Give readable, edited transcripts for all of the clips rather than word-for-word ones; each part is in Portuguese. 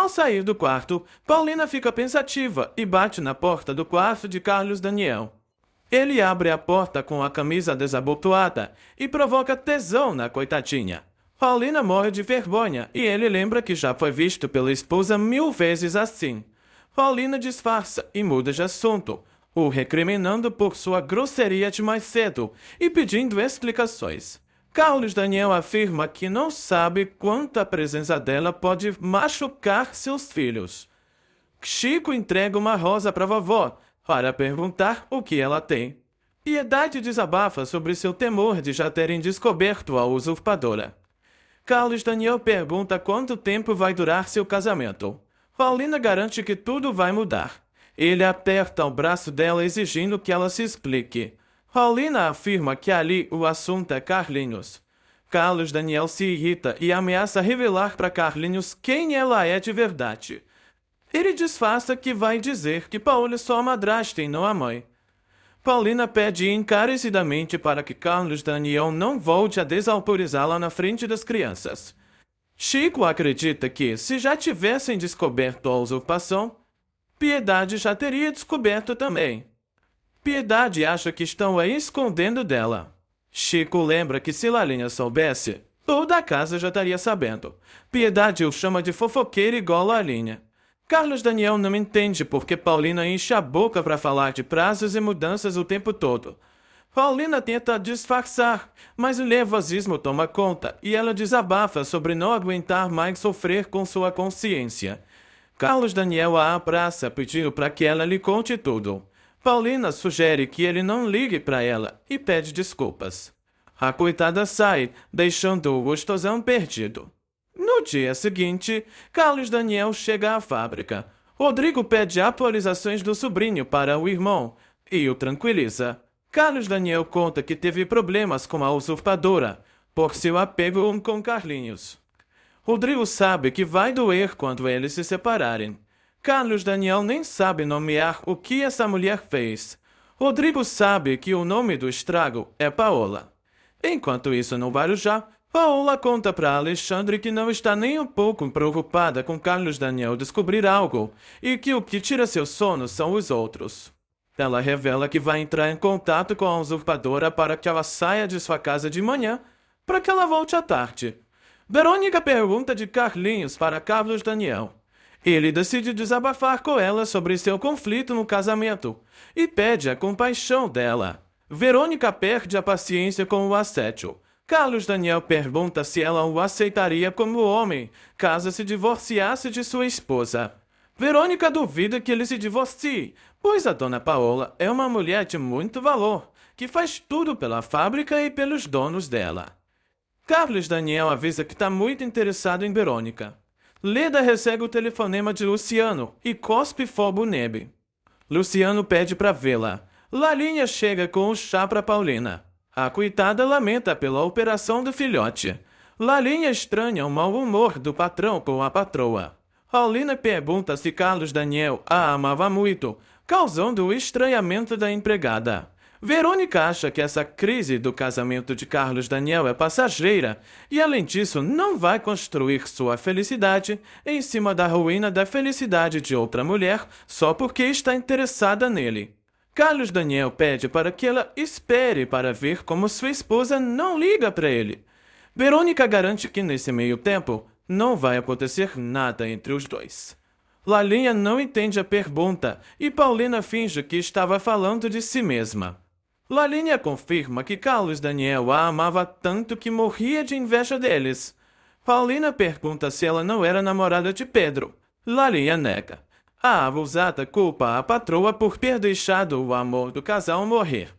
Ao sair do quarto, Paulina fica pensativa e bate na porta do quarto de Carlos Daniel. Ele abre a porta com a camisa desabotoada e provoca tesão na coitadinha. Paulina morre de vergonha e ele lembra que já foi visto pela esposa 1000 vezes assim. Paulina disfarça e muda de assunto, o recriminando por sua grosseria de mais cedo e pedindo explicações. Carlos Daniel afirma que não sabe quanto a presença dela pode machucar seus filhos. Chico entrega uma rosa para vovó para perguntar o que ela tem. Piedade desabafa sobre seu temor de já terem descoberto a usurpadora. Carlos Daniel pergunta quanto tempo vai durar seu casamento. Paulina garante que tudo vai mudar. Ele aperta o braço dela exigindo que ela se explique. Paulina afirma que ali o assunto é Carlinhos. Carlos Daniel se irrita e ameaça revelar para Carlinhos quem ela é de verdade. Ele disfarça que vai dizer que Paola é só a madrasta e não a mãe. Paulina pede encarecidamente para que Carlos Daniel não volte a desautorizá-la na frente das crianças. Chico acredita que, se já tivessem descoberto a usurpação, Piedade já teria descoberto também. Piedade acha que estão a escondendo dela. Chico lembra que se Lalinha soubesse, toda a casa já estaria sabendo. Piedade o chama de fofoqueiro igual Lalinha. Carlos Daniel não entende porque Paulina enche a boca para falar de prazos e mudanças o tempo todo. Paulina tenta disfarçar, mas o nervosismo toma conta e ela desabafa sobre não aguentar mais sofrer com sua consciência. Carlos Daniel a abraça pedindo para que ela lhe conte tudo. Paulina sugere que ele não ligue para ela e pede desculpas. A coitada sai, deixando o gostosão perdido. No dia seguinte, Carlos Daniel chega à fábrica. Rodrigo pede atualizações do sobrinho para o irmão e o tranquiliza. Carlos Daniel conta que teve problemas com a usurpadora por seu apego com Carlinhos. Rodrigo sabe que vai doer quando eles se separarem. Carlos Daniel nem sabe nomear o que essa mulher fez. Rodrigo sabe que o nome do estrago é Paola. Enquanto isso no Guarujá, Paola conta para Alexandre que não está nem um pouco preocupada com Carlos Daniel descobrir algo e que o que tira seu sono são os outros. Ela revela que vai entrar em contato com a usurpadora para que ela saia de sua casa de manhã, para que ela volte à tarde. Verônica pergunta de Carlinhos para Carlos Daniel. Ele decide desabafar com ela sobre seu conflito no casamento e pede a compaixão dela. Verônica perde a paciência com o assédio. Carlos Daniel pergunta se ela o aceitaria como homem caso se divorciasse de sua esposa. Verônica duvida que ele se divorcie, pois a dona Paola é uma mulher de muito valor, que faz tudo pela fábrica e pelos donos dela. Carlos Daniel avisa que está muito interessado em Verônica. Leda recebe o telefonema de Luciano e cospe fogo nele. Luciano pede para vê-la. Lalinha chega com o chá para Paulina. A coitada lamenta pela operação do filhote. Lalinha estranha o mau humor do patrão com a patroa. Paulina pergunta se Carlos Daniel a amava muito, causando o estranhamento da empregada. Verônica acha que essa crise do casamento de Carlos Daniel é passageira e, além disso, não vai construir sua felicidade em cima da ruína da felicidade de outra mulher só porque está interessada nele. Carlos Daniel pede para que ela espere para ver como sua esposa não liga para ele. Verônica garante que nesse meio tempo não vai acontecer nada entre os dois. Lalinha não entende a pergunta e Paulina finge que estava falando de si mesma. Lalinha confirma que Carlos Daniel a amava tanto que morria de inveja deles. Paulina pergunta se ela não era namorada de Pedro. Lalinha nega. A abusada culpa a patroa por ter deixado o amor do casal morrer.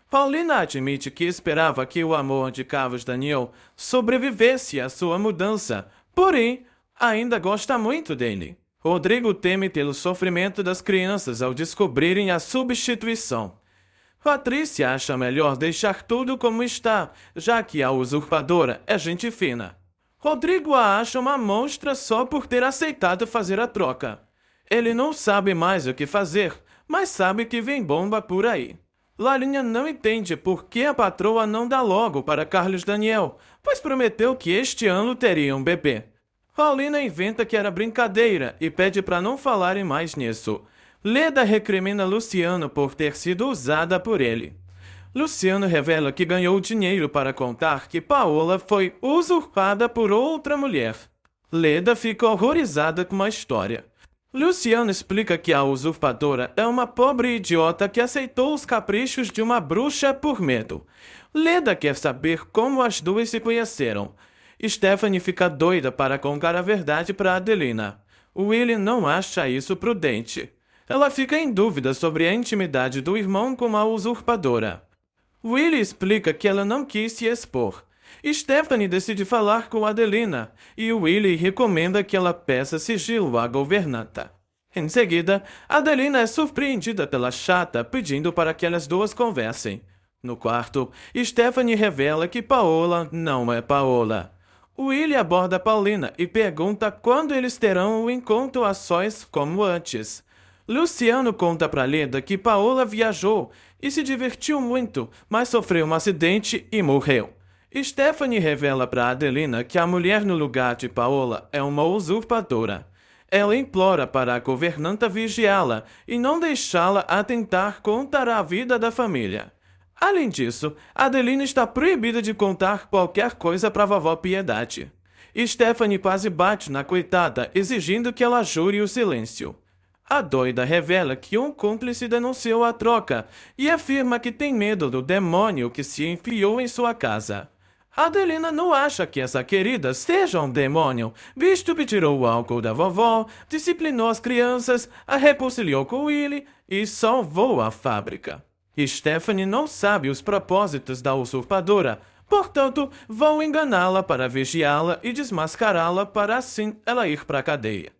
Paulina admite que esperava que o amor de Carlos Daniel sobrevivesse à sua mudança, porém, ainda gosta muito dele. Rodrigo teme pelo sofrimento das crianças ao descobrirem a substituição. Patrícia acha melhor deixar tudo como está, já que a usurpadora é gente fina. Rodrigo a acha uma monstra só por ter aceitado fazer a troca. Ele não sabe mais o que fazer, mas sabe que vem bomba por aí. Lalinha não entende por que a patroa não dá logo para Carlos Daniel, pois prometeu que este ano teria um bebê. Paulina inventa que era brincadeira e pede para não falarem mais nisso. Leda recrimina Luciano por ter sido usada por ele. Luciano revela que ganhou dinheiro para contar que Paola foi usurpada por outra mulher. Leda fica horrorizada com a história. Luciano explica que a usurpadora é uma pobre idiota que aceitou os caprichos de uma bruxa por medo. Leda quer saber como as duas se conheceram. Stephanie fica doida para contar a verdade para Adelina. Willie não acha isso prudente. Ela fica em dúvida sobre a intimidade do irmão com a usurpadora. Willie explica que ela não quis se expor. Stephanie decide falar com Adelina e Willie recomenda que ela peça sigilo à governanta. Em seguida, Adelina é surpreendida pela chata pedindo para que elas duas conversem. No quarto, Stephanie revela que Paola não é Paola. Willie aborda Paulina e pergunta quando eles terão o encontro a sós como antes. Luciano conta para Leda que Paola viajou e se divertiu muito, mas sofreu um acidente e morreu. Stephanie revela para Adelina que a mulher no lugar de Paola é uma usurpadora. Ela implora para a governanta vigiá-la e não deixá-la atentar contra a vida da família. Além disso, Adelina está proibida de contar qualquer coisa para a vovó Piedade. Stephanie quase bate na coitada, exigindo que ela jure o silêncio. A doida revela que um cúmplice denunciou a troca e afirma que tem medo do demônio que se enfiou em sua casa. Adelina não acha que essa querida seja um demônio, visto que tirou o álcool da vovó, disciplinou as crianças, a reconciliou com Willie e salvou a fábrica. Stephanie não sabe os propósitos da usurpadora, portanto, vão enganá-la para vigiá-la e desmascará-la para assim ela ir para a cadeia.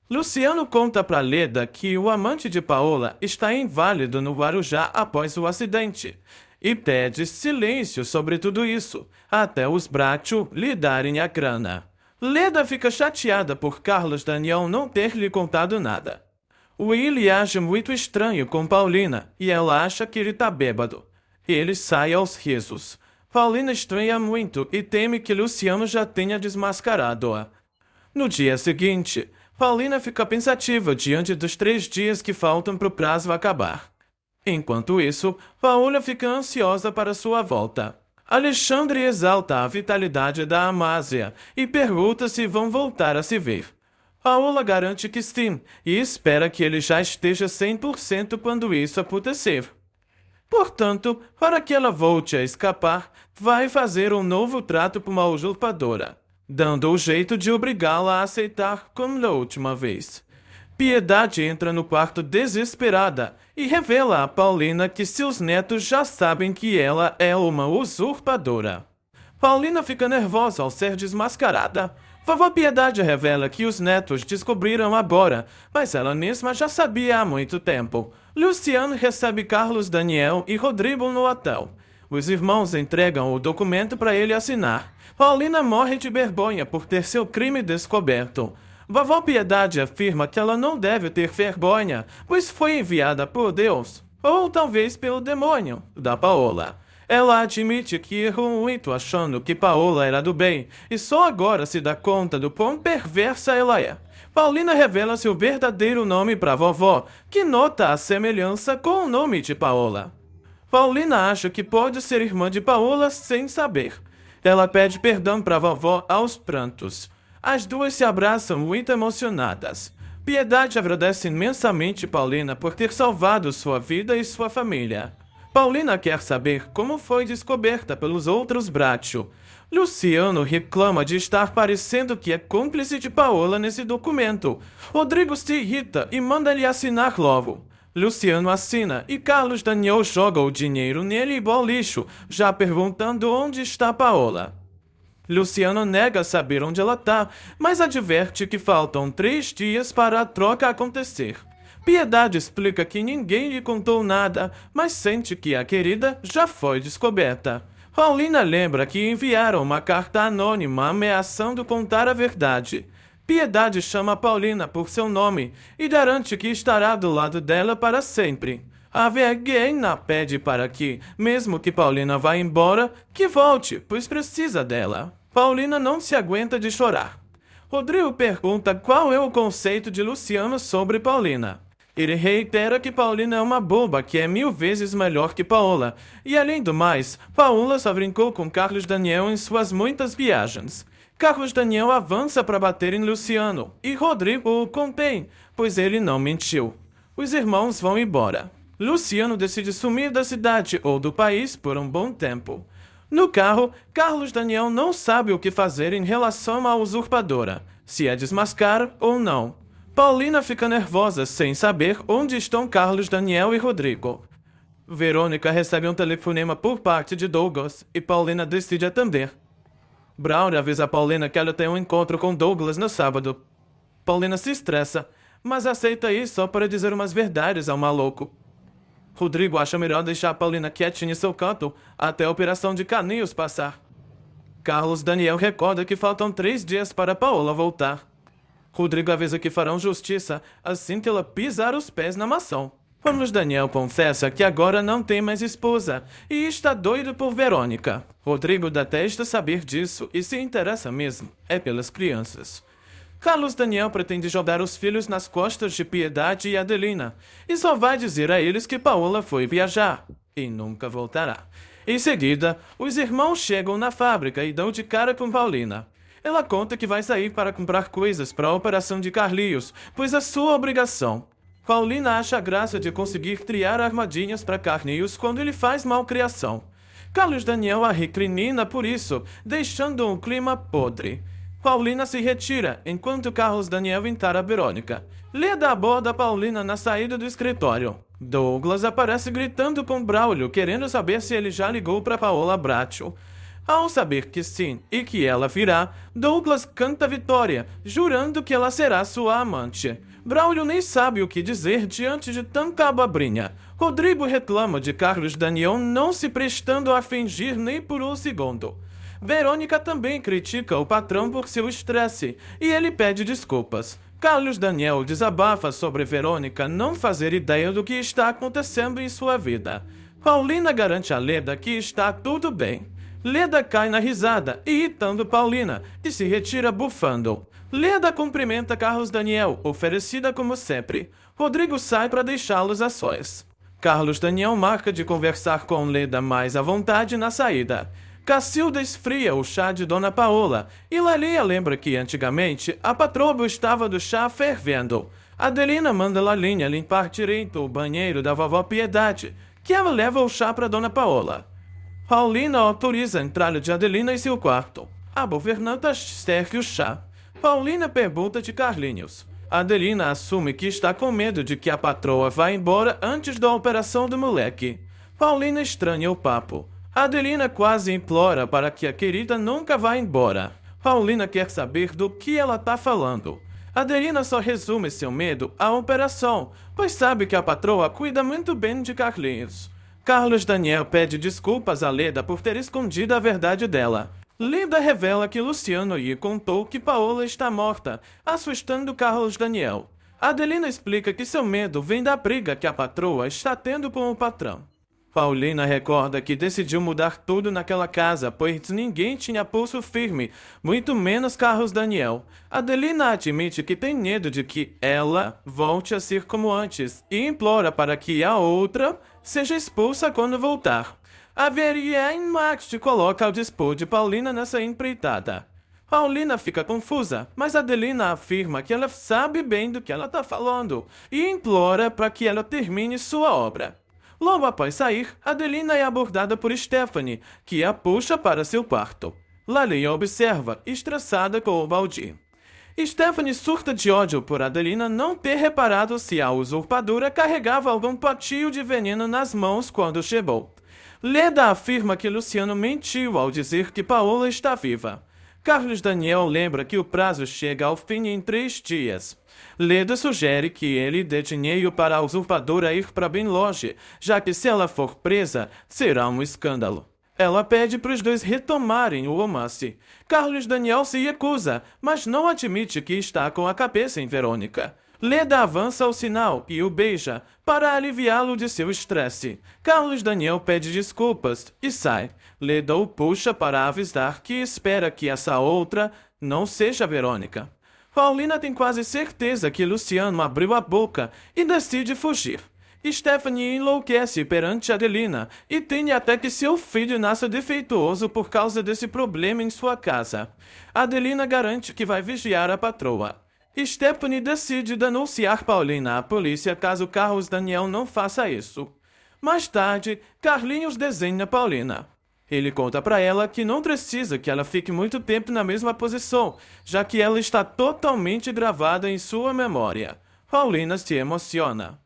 Luciano conta para Leda que o amante de Paola está inválido no Guarujá após o acidente e pede silêncio sobre tudo isso, até os Bracho lhe darem a grana. Leda fica chateada por Carlos Daniel não ter lhe contado nada. Willie age muito estranho com Paulina e ela acha que ele tá bêbado. Ele sai aos risos. Paulina estranha muito e teme que Luciano já tenha desmascarado-a. No dia seguinte, Paulina fica pensativa diante dos 3 dias que faltam para o prazo acabar. Enquanto isso, Paola fica ansiosa para sua volta. Alexandre exalta a vitalidade da Amásia e pergunta se vão voltar a se ver. Paola garante que sim e espera que ele já esteja 100% quando isso acontecer. Portanto, para que ela volte a escapar, vai fazer um novo trato com uma usurpadora, dando o jeito de obrigá-la a aceitar como da última vez. Piedade entra no quarto desesperada e revela a Paulina que seus netos já sabem que ela é uma usurpadora. Paulina fica nervosa ao ser desmascarada. Vovó Piedade revela que os netos descobriram agora, mas ela mesma já sabia há muito tempo. Luciano recebe Carlos Daniel e Rodrigo no hotel. Os irmãos entregam o documento para ele assinar. Paulina morre de vergonha por ter seu crime descoberto. Vovó Piedade afirma que ela não deve ter vergonha, pois foi enviada por Deus, ou talvez pelo demônio, da Paola. Ela admite que errou muito achando que Paola era do bem, e só agora se dá conta do quão perversa ela é. Paulina revela seu verdadeiro nome para a vovó, que nota a semelhança com o nome de Paola. Paulina acha que pode ser irmã de Paola sem saber. Ela pede perdão para a vovó aos prantos. As duas se abraçam muito emocionadas. Piedade agradece imensamente Paulina por ter salvado sua vida e sua família. Paulina quer saber como foi descoberta pelos outros Bracho. Luciano reclama de estar parecendo que é cúmplice de Paola nesse documento. Rodrigo se irrita e manda ele assinar logo. Luciano assina e Carlos Daniel joga o dinheiro nele igual lixo, já perguntando onde está Paola. Luciano nega saber onde ela tá, mas adverte que faltam 3 dias para a troca acontecer. Piedade explica que ninguém lhe contou nada, mas sente que a querida já foi descoberta. Paulina lembra que enviaram uma carta anônima ameaçando contar a verdade. Piedade chama Paulina por seu nome e garante que estará do lado dela para sempre. A Verguena pede para que, mesmo que Paulina vá embora, que volte, pois precisa dela. Paulina não se aguenta de chorar. Rodrigo pergunta qual é o conceito de Luciano sobre Paulina. Ele reitera que Paulina é uma boba que é 1000 vezes melhor que Paola. E além do mais, Paola só brincou com Carlos Daniel em suas muitas viagens. Carlos Daniel avança para bater em Luciano, e Rodrigo o contém, pois ele não mentiu. Os irmãos vão embora. Luciano decide sumir da cidade ou do país por um bom tempo. No carro, Carlos Daniel não sabe o que fazer em relação à usurpadora, se é desmascarar ou não. Paulina fica nervosa sem saber onde estão Carlos Daniel e Rodrigo. Verônica recebe um telefonema por parte de Douglas e Paulina decide atender. Braulio avisa a Paulina que ela tem um encontro com Douglas no sábado. Paulina se estressa, mas aceita ir só para dizer umas verdades ao maluco. Rodrigo acha melhor deixar a Paulina quietinha em seu canto até a operação de Caninhos passar. Carlos Daniel recorda que faltam 3 dias para Paola voltar. Rodrigo avisa que farão justiça assim que ela pisar os pés na maçã. Carlos Daniel confessa que agora não tem mais esposa e está doido por Verônica. Rodrigo detesta saber disso e se interessa mesmo é pelas crianças. Carlos Daniel pretende jogar os filhos nas costas de Piedade e Adelina e só vai dizer a eles que Paola foi viajar e nunca voltará. Em seguida, os irmãos chegam na fábrica e dão de cara com Paulina. Ela conta que vai sair para comprar coisas para a operação de Carlinhos, pois é sua obrigação. Paulina acha a graça de conseguir criar armadilhas para Carlinhos quando ele faz malcriação. Carlos Daniel a recrimina por isso, deixando um clima podre. Paulina se retira, enquanto Carlos Daniel encara Verônica. Leda aborda Paulina na saída do escritório. Douglas aparece gritando com Braulio, querendo saber se ele já ligou para Paola Bracho. Ao saber que sim e que ela virá, Douglas canta vitória, jurando que ela será sua amante. Braulio nem sabe o que dizer diante de tanta abobrinha. Rodrigo reclama de Carlos Daniel não se prestando a fingir nem por um segundo. Verônica também critica o patrão por seu estresse, e ele pede desculpas. Carlos Daniel desabafa sobre Verônica não fazer ideia do que está acontecendo em sua vida. Paulina garante a Leda que está tudo bem. Leda cai na risada, irritando Paulina, que se retira bufando. Leda cumprimenta Carlos Daniel, oferecida como sempre. Rodrigo sai para deixá-los a sós. Carlos Daniel marca de conversar com Leda mais à vontade na saída. Cacilda esfria o chá de Dona Paola, e Lalia lembra que antigamente a patroa estava do chá fervendo. Adelina manda Lalinha limpar direito o banheiro da vovó Piedade, que ela leva o chá para Dona Paola. Paulina autoriza a entrada de Adelina em seu quarto. A governanta serve o chá. Paulina pergunta de Carlinhos. Adelina assume que está com medo de que a patroa vá embora antes da operação do moleque. Paulina estranha o papo. Adelina quase implora para que a querida nunca vá embora. Paulina quer saber do que ela está falando. Adelina só resume seu medo à operação, pois sabe que a patroa cuida muito bem de Carlinhos. Carlos Daniel pede desculpas a Leda por ter escondido a verdade dela. Leda revela que Luciano lhe contou que Paola está morta, assustando Carlos Daniel. Adelina explica que seu medo vem da briga que a patroa está tendo com o patrão. Paulina recorda que decidiu mudar tudo naquela casa, pois ninguém tinha pulso firme, muito menos Carlos Daniel. Adelina admite que tem medo de que ela volte a ser como antes e implora para que a outra seja expulsa quando voltar. A Verien Max coloca ao dispor de Paulina nessa empreitada. Paulina fica confusa, mas Adelina afirma que ela sabe bem do que ela está falando e implora para que ela termine sua obra. Logo após sair, Adelina é abordada por Stephanie, que a puxa para seu quarto. Lalia observa, estressada com o Baldi. Stephanie surta de ódio por Adelina não ter reparado se a usurpadora carregava algum potinho de veneno nas mãos quando chegou. Leda afirma que Luciano mentiu ao dizer que Paola está viva. Carlos Daniel lembra que o prazo chega ao fim em 3 dias. Leda sugere que ele dê dinheiro para a usurpadora ir para bem longe, já que se ela for presa, será um escândalo. Ela pede para os dois retomarem o romance. Carlos Daniel se recusa, mas não admite que está com a cabeça em Verônica. Leda avança ao sinal e o beija para aliviá-lo de seu estresse. Carlos Daniel pede desculpas e sai. Leda o puxa para avisar que espera que essa outra não seja Verônica. Paulina tem quase certeza que Luciano abriu a boca e decide fugir. Stephanie enlouquece perante Adelina e teme até que seu filho nasça defeituoso por causa desse problema em sua casa. Adelina garante que vai vigiar a patroa. Stephanie decide denunciar Paulina à polícia caso Carlos Daniel não faça isso. Mais tarde, Carlinhos desenha Paulina. Ele conta para ela que não precisa que ela fique muito tempo na mesma posição, já que ela está totalmente gravada em sua memória. Paulina se emociona.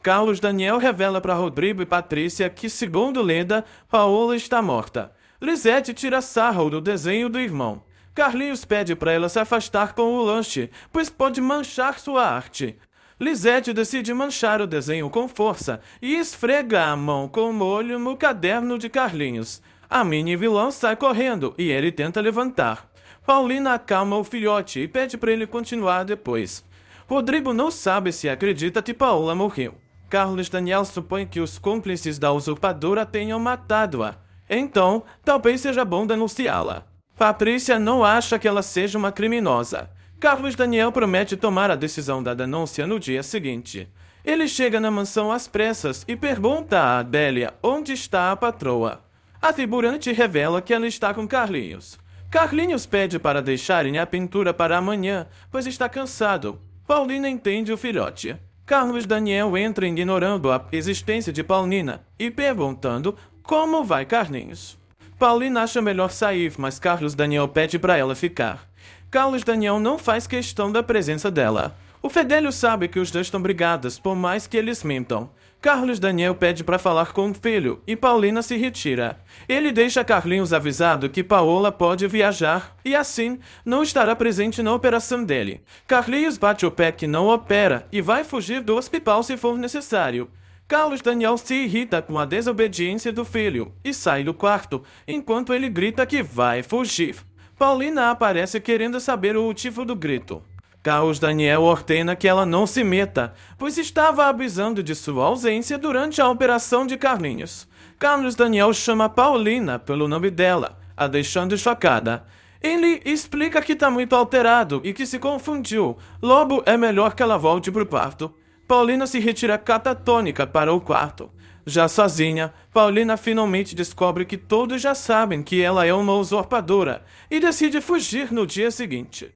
Carlos Daniel revela para Rodrigo e Patrícia que, segundo lenda, Paola está morta. Lisete tira sarro do desenho do irmão. Carlinhos pede para ela se afastar com o lanche, pois pode manchar sua arte. Lisete decide manchar o desenho com força e esfrega a mão com molho no caderno de Carlinhos. A mini-vilã sai correndo e ele tenta levantar. Paulina acalma o filhote e pede para ele continuar depois. Rodrigo não sabe se acredita que Paola morreu. Carlos Daniel supõe que os cúmplices da usurpadora tenham matado-a. Então, talvez seja bom denunciá-la. Patrícia não acha que ela seja uma criminosa. Carlos Daniel promete tomar a decisão da denúncia no dia seguinte. Ele chega na mansão às pressas e pergunta a Adélia onde está a patroa. A figurante revela que ela está com Carlinhos. Carlinhos pede para deixarem a pintura para amanhã, pois está cansado. Paulina entende o filhote. Carlos Daniel entra ignorando a existência de Paulina e perguntando como vai Carlinhos. Paulina acha melhor sair, mas Carlos Daniel pede para ela ficar. Carlos Daniel não faz questão da presença dela. O Fedélio sabe que os dois estão brigados, por mais que eles mintam. Carlos Daniel pede para falar com o filho e Paulina se retira. Ele deixa Carlinhos avisado que Paola pode viajar e assim não estará presente na operação dele. Carlinhos bate o pé que não opera e vai fugir do hospital se for necessário. Carlos Daniel se irrita com a desobediência do filho e sai do quarto enquanto ele grita que vai fugir. Paulina aparece querendo saber o motivo do grito. Carlos Daniel ordena que ela não se meta, pois estava avisando de sua ausência durante a operação de Carlinhos. Carlos Daniel chama Paulina pelo nome dela, a deixando chocada. Ele explica que está muito alterado e que se confundiu, logo é melhor que ela volte pro quarto. Paulina se retira catatônica para o quarto. Já sozinha, Paulina finalmente descobre que todos já sabem que ela é uma usurpadora e decide fugir no dia seguinte.